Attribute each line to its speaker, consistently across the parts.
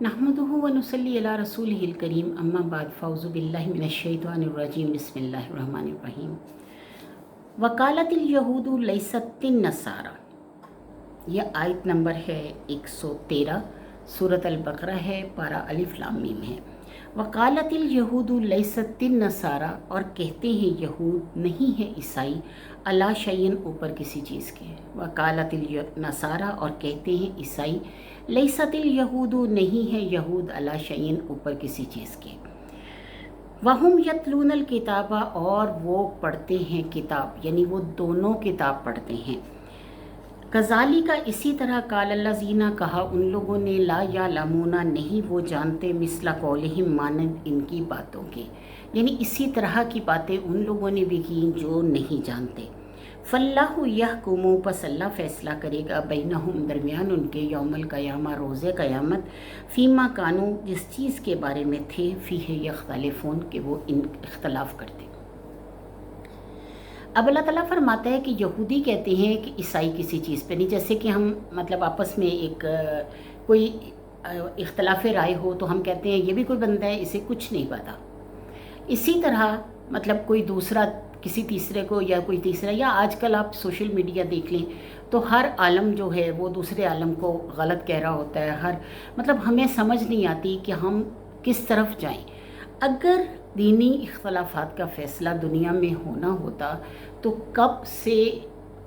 Speaker 1: नहमदुहु व नुसल्ली अला रसूलिहिल करीम अम्मा बाद फ़ौज़ु बिल्लाहि मिनश्शैतानिर्रजीम बिस्मिल्लाहिर्रहमानिर्रहीम। वकालतिल यहूदु लैसतिन नसारा, यह आयत नंबर है 113, सूरत अल-बकरा है, पारा अलिफ लाम मीम है। वकालतिल यहूदु लैसतिन नसारा, और कहते हैं यहूद नहीं है ईसाई, अला शैइन ऊपर किसी चीज़ के। वकालतिल नसारा, और कहते हैं ईसाई, लैसतिल यहूदु नहीं है यहूद, अला शैइन ऊपर किसी चीज़ के। वहुम यतलूनल किताबा, और वो पढ़ते हैं किताब, यानी वो दोनों किताब पढ़ते हैं। कज़ाली का इसी तरह कालल्लज़ीना, कहा उन लोगों ने, ला या लमूना नहीं वो जानते, मिसला कौलिहिम मानद इनकी बातों के, यानी इसी तरह की बातें उन लोगों ने भी की जो नहीं जानते। फल्लाहु यहकुमु, पस अल्लाह फैसला करेगा, बैनहुम दरमियान उनके, यौमल क़यामा रोज़े क़यामत, फ़ीमा कानू जिस चीज़ के बारे में थे, फ़ीह यख्तलिफ़ून के वो इन इख्तलाफ करते। अब अल्लाह ताला फरमाता है कि यहूदी कहते हैं कि ईसाई किसी चीज़ पे नहीं, जैसे कि हम मतलब आपस में एक कोई इख्तलाफ राय हो तो हम कहते हैं ये भी कोई बंदा है, इसे कुछ नहीं पता। इसी तरह मतलब कोई दूसरा किसी तीसरे को, या कोई तीसरा, या आजकल आप सोशल मीडिया देख लें तो हर आलम जो है वो दूसरे आलम को गलत कह रहा होता है। हर मतलब हमें समझ नहीं आती कि हम किस तरफ जाएं। अगर दीनी इख्तलाफात का फ़ैसला दुनिया में होना होता तो कब से,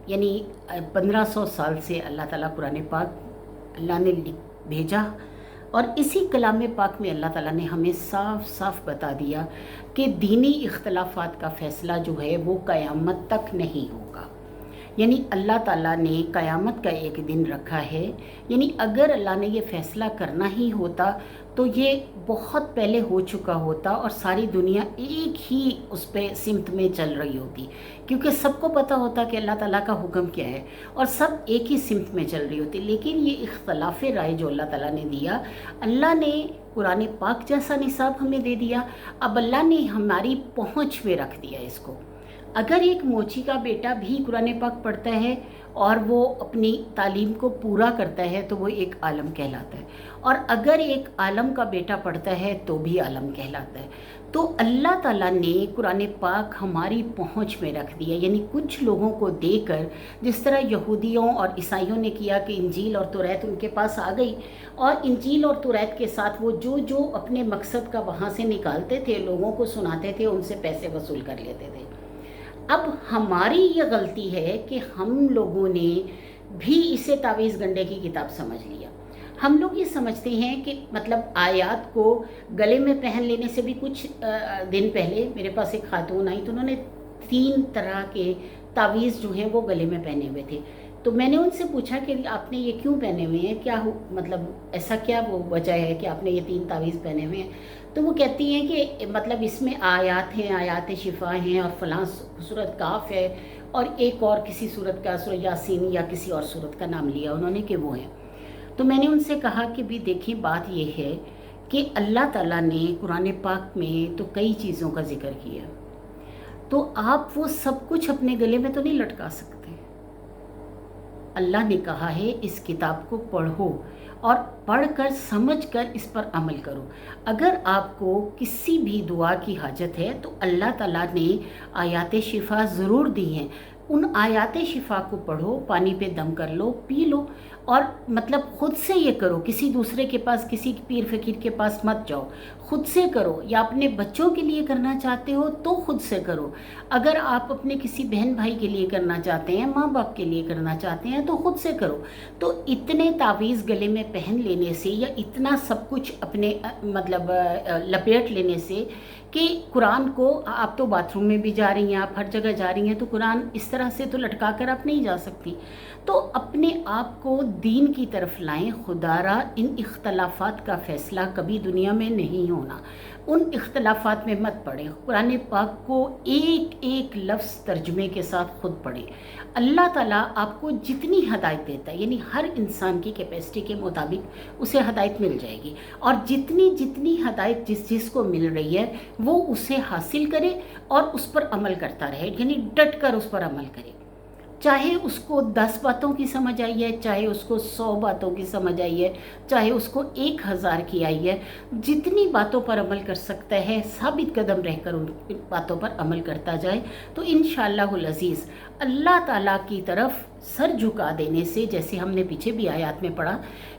Speaker 1: यानी 1500 साल से अल्लाह ताला कुरान पाक अल्लाह ने भेजा, और इसी कलाम पाक में अल्लाह ताला ने हमें साफ साफ बता दिया कि दीनी इख्तलाफात का फ़ैसला जो है वो क़यामत तक नहीं होगा। यानी अल्लाह ताला ने क़यामत का एक दिन रखा है, यानी अगर अल्लाह ने ये फ़ैसला करना ही होता तो ये बहुत पहले हो चुका होता और सारी दुनिया एक ही उस पर सिमत में चल रही होती, क्योंकि सबको पता होता कि अल्लाह ताला का हुक्म क्या है और सब एक ही सिमत में चल रही होती। लेकिन ये इख्तलाफ राय जो अल्लाह ताला ने दिया, अल्लाह ने कुरान पाक जैसा निसाब हमें दे दिया, अब अल्लाह ने हमारी पहुँच में रख दिया इसको। अगर एक मोची का बेटा भी कुरान पाक पढ़ता है और वो अपनी तालीम को पूरा करता है तो वो एक आलम कहलाता है, और अगर एक आलम का बेटा पढ़ता है तो भी आलम कहलाता है। तो अल्लाह ताला ने कुरान पाक हमारी पहुंच में रख दिया, यानी कुछ लोगों को देकर, जिस तरह यहूदियों और ईसाइयों ने किया कि इंजील और तौरात उनके पास आ गई, और इंजील और तौरात के साथ वो जो जो अपने मकसद का वहाँ से निकालते थे, लोगों को सुनाते थे, उनसे पैसे वसूल कर लेते थे। अब हमारी ये गलती है कि हम लोगों ने भी इसे तावीज़ गंडे की किताब समझ लिया। हम लोग ये समझते हैं कि मतलब आयात को गले में पहन लेने से भी, कुछ दिन पहले मेरे पास एक खातून आई तो उन्होंने 3 तरह के तावीज़ जो हैं वो गले में पहने हुए थे। तो मैंने उनसे पूछा कि आपने ये क्यों पहने हुए हैं, क्या मतलब ऐसा क्या वो वजह है कि आपने ये 3 तावीज़ पहने हुए हैं। तो वो कहती हैं कि मतलब इसमें आयात हैं, आयात शिफा हैं, और फ़लाँ सूरत काफ है, और एक और किसी सूरत का, सूरह यासीन या किसी और सूरत का नाम लिया उन्होंने कि वो है। तो मैंने उनसे कहा कि भी देखिए बात ये है कि अल्लाह ताला ने कुरान पाक में तो कई चीज़ों का जिक्र किया, तो आप वो सब कुछ अपने गले में तो नहीं लटका सकते। अल्लाह ने कहा है इस किताब को पढ़ो और पढ़कर समझकर इस पर अमल करो। अगर आपको किसी भी दुआ की हाजत है तो अल्लाह ताला ने आयात शिफा ज़रूर दी हैं। उन आयात शिफा को पढ़ो, पानी पे दम कर लो, पी लो, और मतलब ख़ुद से ये करो, किसी दूसरे के पास, किसी पीर फ़कीर के पास मत जाओ, ख़ुद से करो। या अपने बच्चों के लिए करना चाहते हो तो ख़ुद से करो। अगर आप अपने किसी बहन भाई के लिए करना चाहते हैं, माँ बाप के लिए करना चाहते हैं तो ख़ुद से करो। तो इतने तावीज़ गले में पहन लेने से, या इतना सब कुछ अपने मतलब लपेट लेने से कि कुरान को, आप तो बाथरूम में भी जा रही हैं, आप हर जगह जा रही हैं, तो कुरान इस तरह से तो लटका कर आप नहीं जा सकती। तो अपने आप को दीन की तरफ लाएं। खुदारा इन इख्तलाफात का फ़ैसला कभी दुनिया में नहीं होना, उन इख्तलाफात में मत पड़ें। कुरान पाक को एक एक लफ्ज़ तर्जुमे के साथ ख़ुद पढ़ें। अल्लाह ताला आपको जितनी हदायत देता है, यानी हर इंसान की कैपेसिटी के मुताबिक उसे हदायत मिल जाएगी, और जितनी जितनी हदायत जिस जिसको मिल रही है वो उसे हासिल करे और उस पर अमल करता रहे, यानी डट कर उस पर अमल करे। चाहे उसको 10 बातों की समझ आई है, चाहे उसको 100 बातों की समझ आई है, चाहे उसको 1000 की आई है, जितनी बातों पर अमल कर सकता है साबित कदम रहकर उन बातों पर अमल करता जाए, तो इंशाअल्लाहुल अज़ीज़ अल्लाह ताला की तरफ सर झुका देने से, जैसे हमने पीछे भी आयत में पढ़ा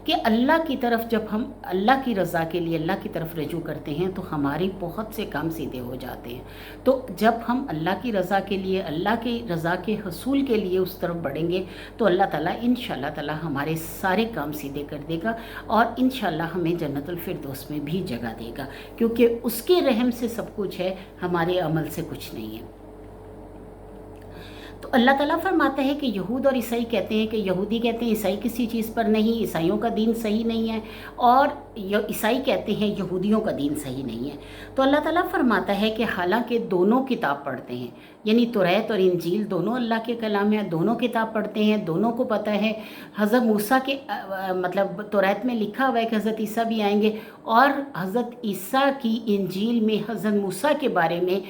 Speaker 1: कि अल्लाह की तरफ जब हम अल्लाह की रज़ा के लिए अल्लाह की तरफ रजू करते हैं तो हमारे बहुत से काम सीधे हो जाते हैं। तो जब हम अल्लाह की रज़ा के लिए, अल्लाह की रज़ा के हसूल के लिए उस तरफ बढ़ेंगे तो अल्लाह ताला इंशाअल्लाह ताला हमारे सारे काम सीधे कर देगा और इंशाअल्लाह हमें जन्नतुल फिरदौस में भी जगह देगा, क्योंकि उसके रहम से सब कुछ है, हमारे अमल से कुछ नहीं है। तो अल्लाह ताला फरमाता है कि यहूद और ईसाई कहते हैं कि यहूदी कहते हैं ईसाई किसी चीज़ पर नहीं, ईसाइयों का दीन सही नहीं है, और ईसाई कहते हैं यहूदियों का दीन सही नहीं है। तो अल्लाह ताला फरमाता है कि हालांकि दोनों किताब पढ़ते हैं, यानी तौरात और इंजील दोनों अल्लाह के कलाम हैं, दोनों किताब पढ़ते हैं, दोनों को पता है हज़रत मूसा के मतलब तौरात में लिखा हुआ है कि हज़रत ईसा भी आएंगे, और हज़रत ईसा की इंजील में हज़रत मूसा के बारे में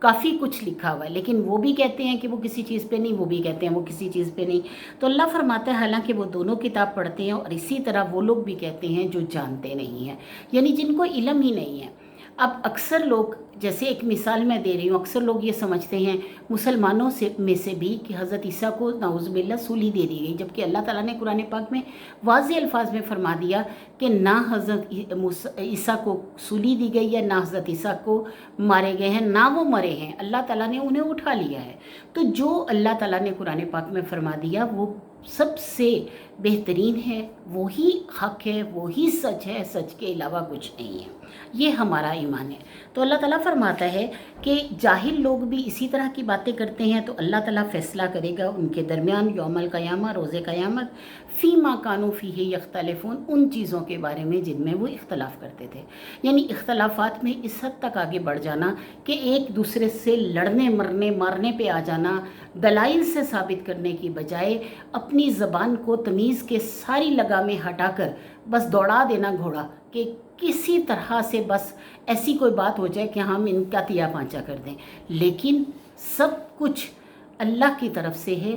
Speaker 1: काफ़ी कुछ लिखा हुआ है, लेकिन वो भी कहते हैं कि वो किसी चीज़ पे नहीं, वो भी कहते हैं वो किसी चीज़ पे नहीं। तो अल्लाह फरमाता है हालांकि वो दोनों किताब पढ़ते हैं, और इसी तरह वो लोग भी कहते हैं जो जानते नहीं हैं, यानी जिनको इल्म ही नहीं है। अब अक्सर लोग, जैसे एक मिसाल मैं दे रही हूँ, अक्सर लोग ये समझते हैं मुसलमानों में से भी कि हज़रत ईसा को नाउज़ुबिल्लाह सूली दे दी गई, जबकि अल्लाह ताला ने कुरान पाक में वाज़ेह अल्फाज में फरमा दिया कि ना हज़रत ईसा को सूली दी गई है, ना हज़रत ईसा को मारे गए हैं, ना वो मरे हैं, अल्लाह ताला ने उन्हें उठा लिया है। तो जो अल्लाह ताला ने कुरान पाक में फरमा दिया वो सबसे बेहतरीन है, वही हक़ है, वही सच है, सच के अलावा कुछ नहीं है। ये हमारा ईमान है। तो अल्लाह ताला फरमाता है कि जाहिल लोग भी इसी तरह की बातें करते हैं, तो अल्लाह ताला फ़ैसला करेगा उनके दरमियान यौमल क़यामा, रोज़े क़यामत, फ़ीमा कानू फ़ीही यख्तलिफ़ून, उन चीज़ों के बारे में जिनमें वो इख्तलाफ करते थे। यानी इख्तलाफात में इस हद तक आगे बढ़ जाना कि एक दूसरे से लड़ने मरने मारने पे आ जाना, दलाइल से साबित करने की बजाय अपनी ज़बान को तमीज़ के सारी लगामें हटाकर बस दौड़ा देना घोड़ा, कि किसी तरह से बस ऐसी कोई बात हो जाए कि हम इनका तिया पांचा कर दें। लेकिन सब कुछ अल्लाह की तरफ से है।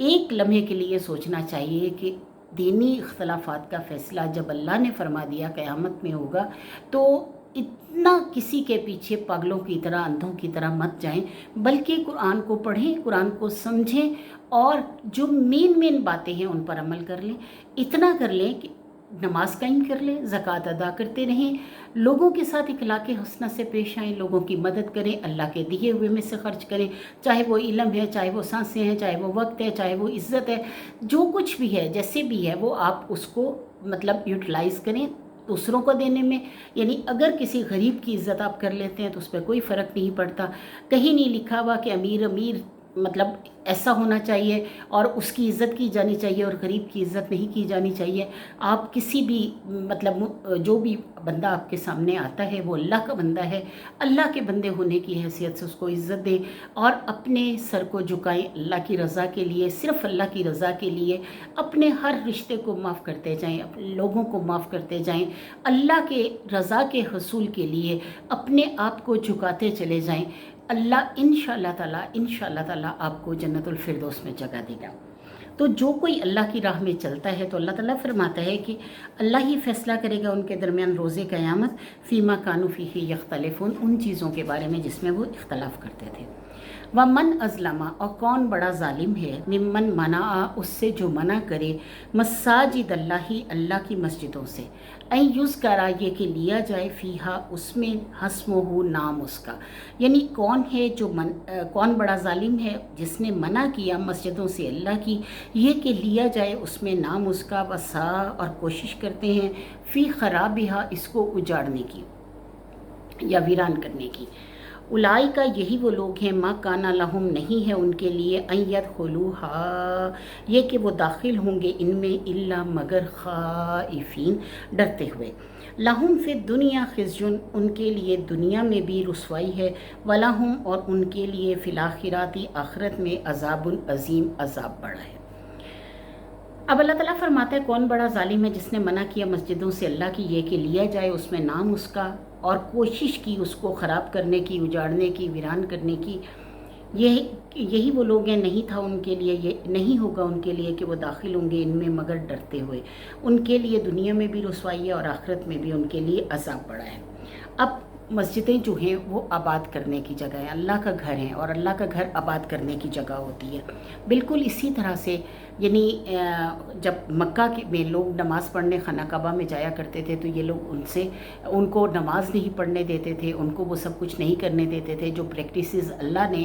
Speaker 1: एक लम्हे के लिए सोचना चाहिए कि दीनी इख्तलाफात का फ़ैसला जब अल्लाह ने फरमा दिया क़यामत में होगा, तो इतना किसी के पीछे पागलों की तरह, अंधों की तरह मत जाएं, बल्कि कुरान को पढ़ें, कुरान को समझें, और जो मेन बातें हैं उन पर अमल कर लें। इतना कर लें कि नमाज कायम कर लें, ज़कात अदा करते रहें, लोगों के साथ इखलाक़ हसना से पेश आएँ, लोगों की मदद करें, अल्लाह के दिए हुए में से खर्च करें, चाहे वो इल्म है, चाहे वो सांसें हैं, चाहे वो वक्त है, चाहे वो इज़्ज़त है, जो कुछ भी है, जैसे भी है, वो आप उसको मतलब यूटिलाइज़ करें दूसरों को देने में। यानी अगर किसी गरीब की इज़्ज़त आप कर लेते हैं तो उस पर कोई फ़र्क नहीं पड़ता। कहीं नहीं लिखा हुआ कि अमीर मतलब ऐसा होना चाहिए और उसकी इज़्ज़त की जानी चाहिए और गरीब की इज़्ज़त नहीं की जानी चाहिए। आप किसी भी मतलब जो भी बंदा आपके सामने आता है वो अल्लाह का बंदा है, अल्लाह के बंदे होने की हैसियत से उसको इज़्ज़त दें और अपने सर को झुकाएं अल्लाह की रज़ा के लिए, सिर्फ़ अल्लाह की रज़ा के लिए। अपने हर रिश्ते को माफ़ करते जाएं, अपने लोगों को माफ़ करते जाएं, अल्लाह के रज़ा के हसूल के लिए अपने आप को झुकाते चले जाएं। अल्लाह इंशाअल्लाह ताला आपको जन्नतुल फिरदौस में जगह देगा। तो जो कोई अल्लाह की राह में चलता है तो अल्लाह ताला फरमाता है कि अल्लाह ही फ़ैसला करेगा उनके दरमियान रोज़े क़यामत, फ़ीमा कानू फ़ीही यख्तलिफ़ून, उन चीज़ों के बारे में जिसमें वो इख्तलाफ करते थे। व मन अज़लमा, और कौन बड़ा ज़ालिम है, मिम्मन मना, उससे जो मना करे, मसाजिद अल्लाही, अल्लाह की मस्जिदों से, ऐ यूज़ करा, ये कि लिया जाए, फ़ीहा, उसमें, हस्मुहु, नाम उसका। यानी कौन है जो कौन बड़ा ज़ालिम है जिसने मना किया मस्जिदों से अल्लाह की, ये कि लिया जाए उसमें नाम उसका, वसा, और कोशिश करते हैं, फ़ी ख़राबिहा, इसको उजाड़ने की या वीरान करने की। उलाई का, यही वो लोग हैं, मा काना लहुम, नहीं है उनके लिए, अय्यद खुलूहा, ये कि वो दाखिल होंगे इनमें, इल्ला मगर खाइफीन, डरते हुए। लहुम फिर दुनिया खिज़्युन, उनके लिए दुनिया में भी रुसवाई है, वलहुम, और उनके लिए फिल आखिराती, आखिरत में, अज़ाबुन अज़ीम, अज़ाब बड़ा है। अब अल्लाह ताला फरमाता है कौन बड़ा ज़ालिम है जिसने मना किया मस्जिदों से अल्लाह की, ये कि लिया जाए उसमें नाम उसका, और कोशिश की उसको ख़राब करने की, उजाड़ने की, वीरान करने की। ये یہی وہ لوگ ہیں، نہیں تھا ان کے لیے، یہ نہیں ہوگا ان کے لیے کہ وہ داخل ہوں گے ان میں مگر ڈرتے ہوئے، ان کے لیے دنیا میں بھی رسوائی ہے اور آخرت میں بھی ان کے لیے عذاب پڑا ہے۔ اب مسجدیں جو ہیں وہ آباد کرنے کی جگہ ہیں، اللہ کا گھر ہے اور اللہ کا گھر آباد کرنے کی جگہ ہوتی ہے۔ بالکل اسی طرح سے یعنی جب مکہ میں لوگ نماز پڑھنے خانہ کعبہ میں جایا کرتے تھے تو یہ لوگ ان کو نماز نہیں پڑھنے دیتے تھے، ان کو وہ سب کچھ نہیں کرنے دیتے تھے، جو پریکٹیسز اللہ نے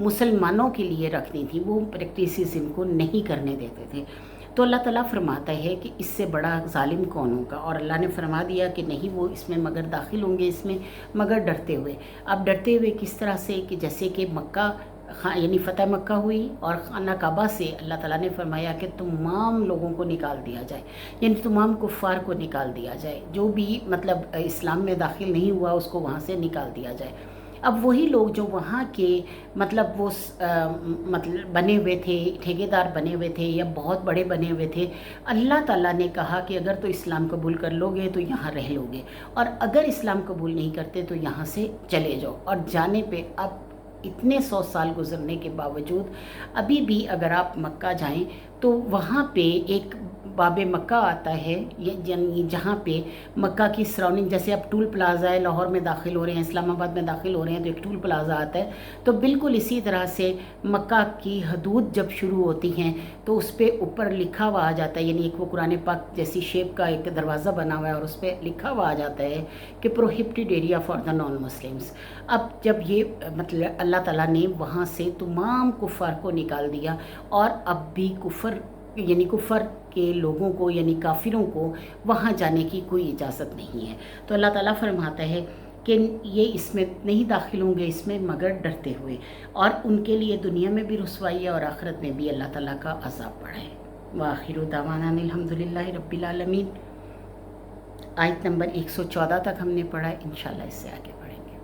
Speaker 1: مسلمانوں کے لیے رکھنی تھی وہ پریکٹیسز ان کو نہیں کرنے دیتے تھے۔ تو اللہ تعالیٰ فرماتا ہے کہ اس سے بڑا ظالم کون ہوگا، اور اللہ نے فرما دیا کہ نہیں وہ اس میں مگر داخل ہوں گے اس میں مگر ڈرتے ہوئے۔ اب ڈرتے ہوئے کس طرح سے کہ جیسے کہ مکہ یعنی فتح مکہ ہوئی اور خانہ کعبہ سے اللہ تعالیٰ نے فرمایا کہ تمام لوگوں کو نکال دیا جائے، یعنی تمام کفار کو نکال دیا جائے، جو بھی مطلب اسلام میں داخل نہیں ہوا اس کو وہاں سے نکال دیا جائے۔ اب وہی لوگ جو وہاں کے مطلب وہ مطلب بنے ہوئے تھے، ٹھیکیدار بنے ہوئے تھے یا بہت بڑے بنے ہوئے تھے، اللہ تعالیٰ نے کہا کہ اگر تو اسلام قبول کر لو گے تو یہاں رہ لو گے، اور اگر اسلام قبول نہیں کرتے تو یہاں سے چلے جاؤ۔ اور جانے پہ اب اتنے 100 سال گزرنے کے باوجود ابھی بھی اگر آپ مکہ جائیں تو وہاں پہ ایک باب مکہ آتا ہے، یعنی جہاں پہ مکہ کی سراؤنڈنگ، جیسے اب ٹول پلازا ہے، لاہور میں داخل ہو رہے ہیں، اسلام آباد میں داخل ہو رہے ہیں تو ایک ٹول پلازا آتا ہے، تو بالکل اسی طرح سے مکہ کی حدود جب شروع ہوتی ہیں تو اس پہ اوپر لکھا ہوا آ جاتا ہے، یعنی ایک وہ قرآن پاک جیسی شیپ کا ایک دروازہ بنا ہوا ہے اور اس پہ لکھا ہوا آ جاتا ہے کہ prohibited area for the non Muslims. اب جب یہ مطلب اللہ تعالیٰ نے وہاں سے تمام کفار کو نکال دیا، اور اب بھی کفر کے لوگوں کو یعنی کافروں کو وہاں جانے کی کوئی اجازت نہیں ہے۔ تو اللہ تعالیٰ فرماتا ہے کہ یہ اس میں نہیں داخل ہوں گے اس میں مگر ڈرتے ہوئے، اور ان کے لیے دنیا میں بھی رسوائی ہے اور آخرت میں بھی اللہ تعالیٰ کا عذاب پڑا ہے۔ وآخر دعوانا الحمدللہ رب العالمین۔ آیت نمبر 114 تک ہم نے پڑھا ہے، انشاءاللہ اس سے آگے پڑھیں گے۔